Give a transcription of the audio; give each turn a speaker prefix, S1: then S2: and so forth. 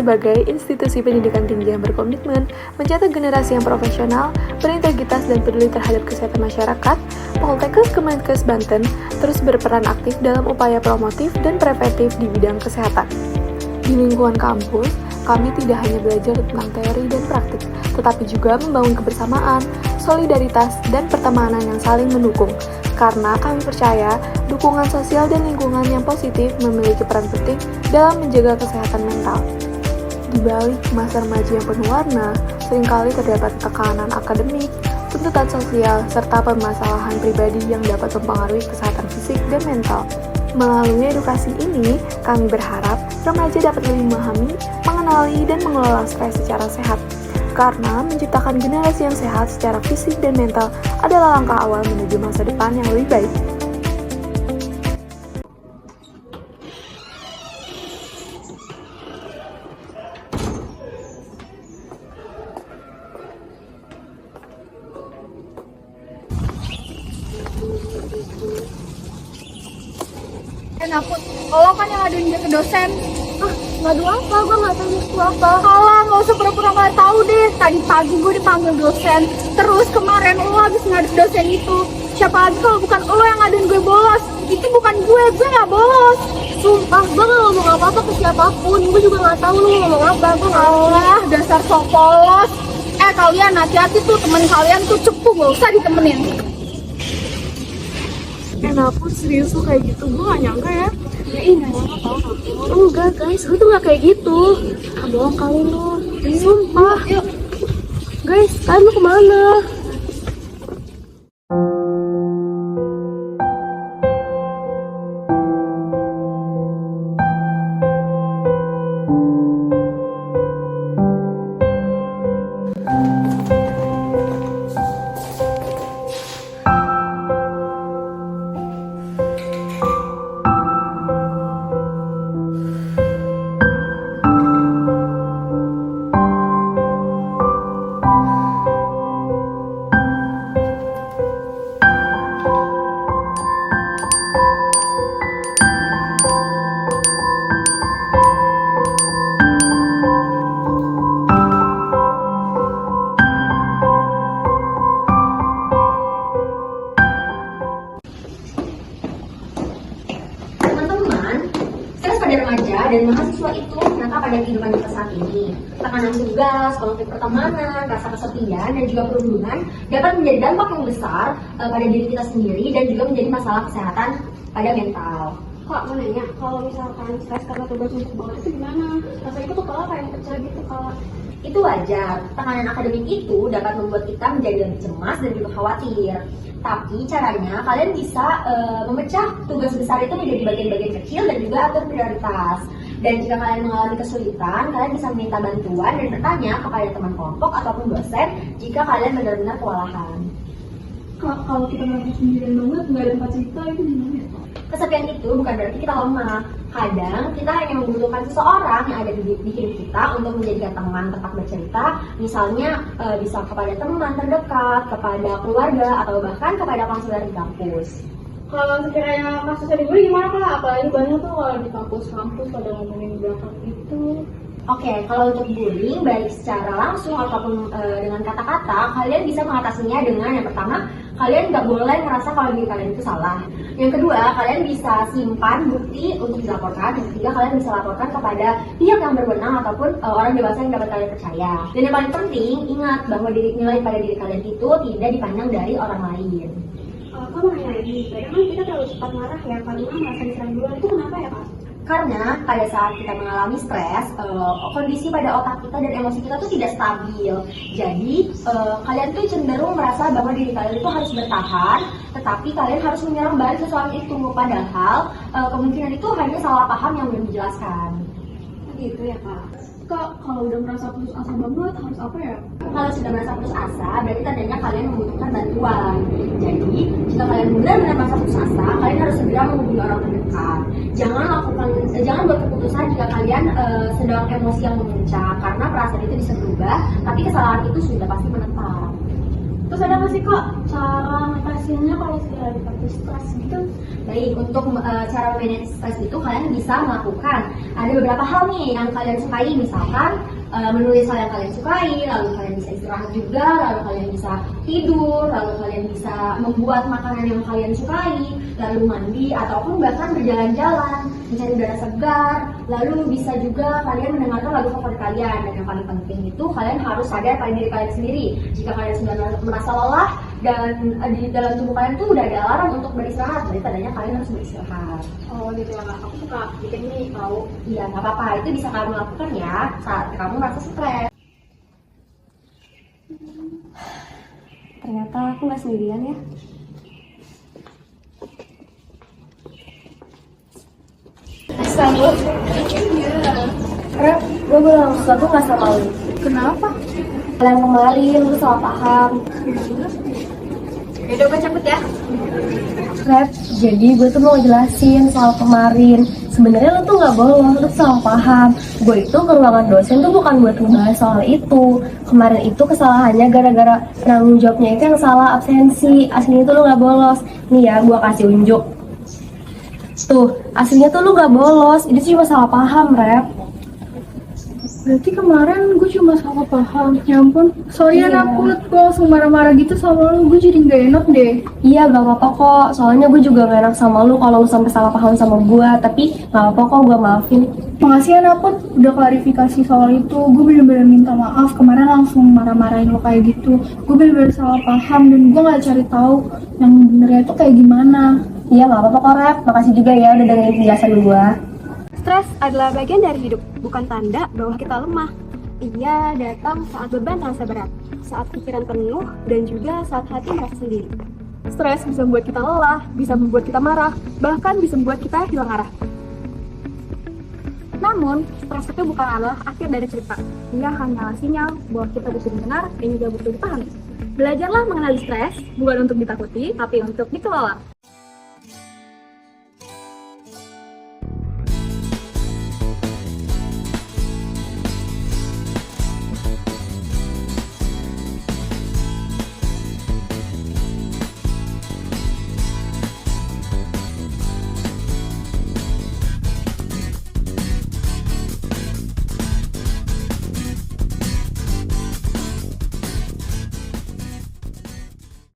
S1: sebagai institusi pendidikan tinggi yang berkomitmen mencetak generasi yang profesional, berintegritas dan peduli terhadap kesehatan masyarakat, Poltekkes Kemenkes Banten terus berperan aktif dalam upaya promotif dan preventif di bidang kesehatan. Di lingkungan kampus, kami tidak hanya belajar tentang teori dan praktik, tetapi juga membangun kebersamaan, solidaritas, dan pertemanan yang saling mendukung. Karena kami percaya, dukungan sosial dan lingkungan yang positif memiliki peran penting dalam menjaga kesehatan mental. Di balik masa remaja yang penuh warna, seringkali terdapat tekanan akademik, tuntutan sosial, serta permasalahan pribadi yang dapat mempengaruhi kesehatan fisik dan mental. Melalui edukasi ini, kami berharap remaja dapat lebih memahami, mengenali, dan mengelola stres secara sehat. Karena menciptakan generasi yang sehat secara fisik dan mental adalah langkah awal menuju masa depan yang lebih baik.
S2: Aku, kalau kan yang aduin dia ke dosen.
S3: Ngadu apa? Gue nggak tahu itu apa.
S2: Kalah, nggak usah pura-pura nggak tahu deh. Tadi pagi gue dipanggil dosen. Terus kemarin lo habis ngadep dosen itu. Siapa lagi kalau bukan lo yang ngaduin gue bolos? Itu bukan gue nggak bolos.
S3: Sumpah, gue nggak ngomong apa-apa ke siapapun. Gue juga nggak tahu lu ngomong apa. Gue nggak tahu.
S2: Allah, dasar sok polos. Kalian hati-hati tuh, temen kalian tuh cepu, nggak usah ditemenin.
S1: Kenapa serius tuh kayak gitu? Gue gak nyangka ya.
S3: Ya ini nggak tahu. Enggak guys, gue tuh nggak kayak gitu. Bohong kali lu. Sumpah.
S2: Yuk.
S3: Guys, kalian mau kemana?
S4: Pada remaja dan mahasiswa itu nyata pada kehidupan kita saat ini. Tekanan tugas, konflik pertemanan, rasa kesepian, dan juga perundungan dapat menjadi dampak yang besar pada diri kita sendiri dan juga menjadi masalah kesehatan pada mental.
S3: Kak, mau nanya, kalau misalkan stres karena tugas untuk banget itu gimana? Rasanya tuh kepala kayak pecah gitu, Kak.
S4: Itu wajar, tekanan akademik itu dapat membuat kita menjadi lebih cemas dan juga khawatir. Tapi caranya kalian bisa memecah tugas besar itu menjadi bagian-bagian kecil dan juga atur prioritas. Dan jika kalian mengalami kesulitan, kalian bisa meminta bantuan dan bertanya kepada teman kelompok ataupun dosen jika kalian benar-benar kewalahan.
S2: Kak, kalau kita merasa sendirian banget, nggak ada tempat cerita, itu gimana ya, Kak?
S4: Kesepian itu bukan berarti kita lemah. Kadang kita hanya membutuhkan seseorang yang ada di hidup kita untuk menjadikan teman tempat bercerita. Misalnya bisa kepada teman terdekat, kepada keluarga, atau bahkan kepada konselor di kampus.
S2: Kalau sekiranya kasusnya dibully gimana, Kak? Apalagi banyak tuh kalau di kampus-kampus pada ngomongin belakang itu.
S4: Oke, kalau untuk bullying baik secara langsung ataupun dengan kata-kata, kalian bisa mengatasinya dengan yang pertama, kalian nggak boleh merasa kalau diri kalian itu salah. Yang kedua, kalian bisa simpan bukti untuk dilaporkan. Yang ketiga, kalian bisa laporkan kepada pihak yang berwenang ataupun orang dewasa yang dapat kalian percaya. Dan yang paling penting, ingat bahwa nilai pada diri kalian itu tidak dipandang dari orang lain.
S3: Kak, mau nanya lagi, kadang kan kita terlalu cepat marah ya, karena merasa diserang duluan. Itu kenapa ya, Kak?
S4: Karena pada saat kita mengalami stres, kondisi pada otak kita dan emosi kita tuh tidak stabil. Jadi kalian tuh cenderung merasa bahwa diri kalian itu harus bertahan, tetapi kalian harus menyerang balik sesuatu itu. Padahal kemungkinan itu hanya salah paham yang belum dijelaskan.
S3: Gitu ya, Kak?
S2: Kak, kalau udah merasa putus asa banget, harus apa ya?
S4: Kalau sudah merasa putus asa, berarti tandanya kalian membutuhkan bantuan. Jadi, jika kalian benar-benar merasa putus asa, kalian harus segera menghubungi orang terdekat. Jangan buat keputusan jika kalian sedang emosi yang memuncak, karena perasaan itu bisa berubah, tapi kesalahan itu sudah pasti menetap.
S3: Terus ada nggak sih kok cara ngatasinnya kalau segera dipakai stres gitu?
S4: Baik, untuk cara manage stres itu kalian bisa melakukan ada beberapa hal nih yang kalian sukai, misalkan menulis hal yang kalian sukai, lalu kalian bisa istirahat juga, lalu kalian bisa tidur, lalu kalian bisa membuat makanan yang kalian sukai, lalu mandi ataupun bahkan berjalan-jalan, mencari udara segar, lalu bisa juga kalian mendengarkan lagu favorit kalian. Dan yang paling penting itu kalian harus sadar pada diri kalian sendiri. Jika kalian sudah merasa lelah dan di dalam tubuh kalian tuh udah ada alarm untuk beristirahat, berarti tandanya kalian harus beristirahat.
S3: Oh gitu ya kak, aku suka bikin ini tahu.
S4: Iya, nggak apa-apa. Itu bisa kamu lakukan ya saat kamu merasa stres.
S1: Ternyata aku nggak sendirian ya.
S3: Rep, gue bilang sesuatu nggak sama lu.
S2: Kenapa?
S3: Yang kemarin lu salah paham.
S2: Yaudah gue cabut ya.
S3: Rep, jadi gue tuh mau jelasin soal kemarin. Sebenarnya lu tuh nggak bolos, lu tuh salah paham. Gue itu ke ruangan dosen tuh bukan buat ngebahas soal itu. Kemarin itu kesalahannya gara-gara penanggung jawabnya itu yang salah absensi. Aslinya tuh lu nggak bolos. Nih ya, gue kasih unjuk. Tuh, aslinya tuh lu nggak bolos. Ini cuma salah paham, Rep.
S2: Berarti kemarin gue cuma salah paham. Ya ampun, sorry ya
S3: Iya.
S2: Naput, gue langsung marah-marah gitu sama lu. Gue jadi gak enak deh.
S3: Iya, gak apa-apa kok. Soalnya gue juga gak enak sama lu kalau lu sampai salah paham sama gue. Tapi gak apa-apa kok, gue maafin.
S2: Makasih ya Naput, udah klarifikasi soal itu. Gue bener-bener minta maaf, kemarin langsung marah-marahin lo kayak gitu. Gue bener-bener salah paham dan gue gak cari tahu yang benernya itu kayak gimana.
S3: Iya, gak apa-apa kok, Rep. Makasih juga ya udah dengerin penjelasan gue.
S1: Stres adalah bagian dari hidup, bukan tanda bahwa kita lemah. Ia datang saat beban terasa berat, saat pikiran penuh, dan juga saat hati merasa sendiri. Stres bisa membuat kita lelah, bisa membuat kita marah, bahkan bisa membuat kita hilang arah. Namun, stres itu bukan adalah akhir dari cerita. Ia hanyalah sinyal bahwa kita butuh didengar dan juga butuh dipahami. Belajarlah mengenali stres, bukan untuk ditakuti, tapi untuk dikelola.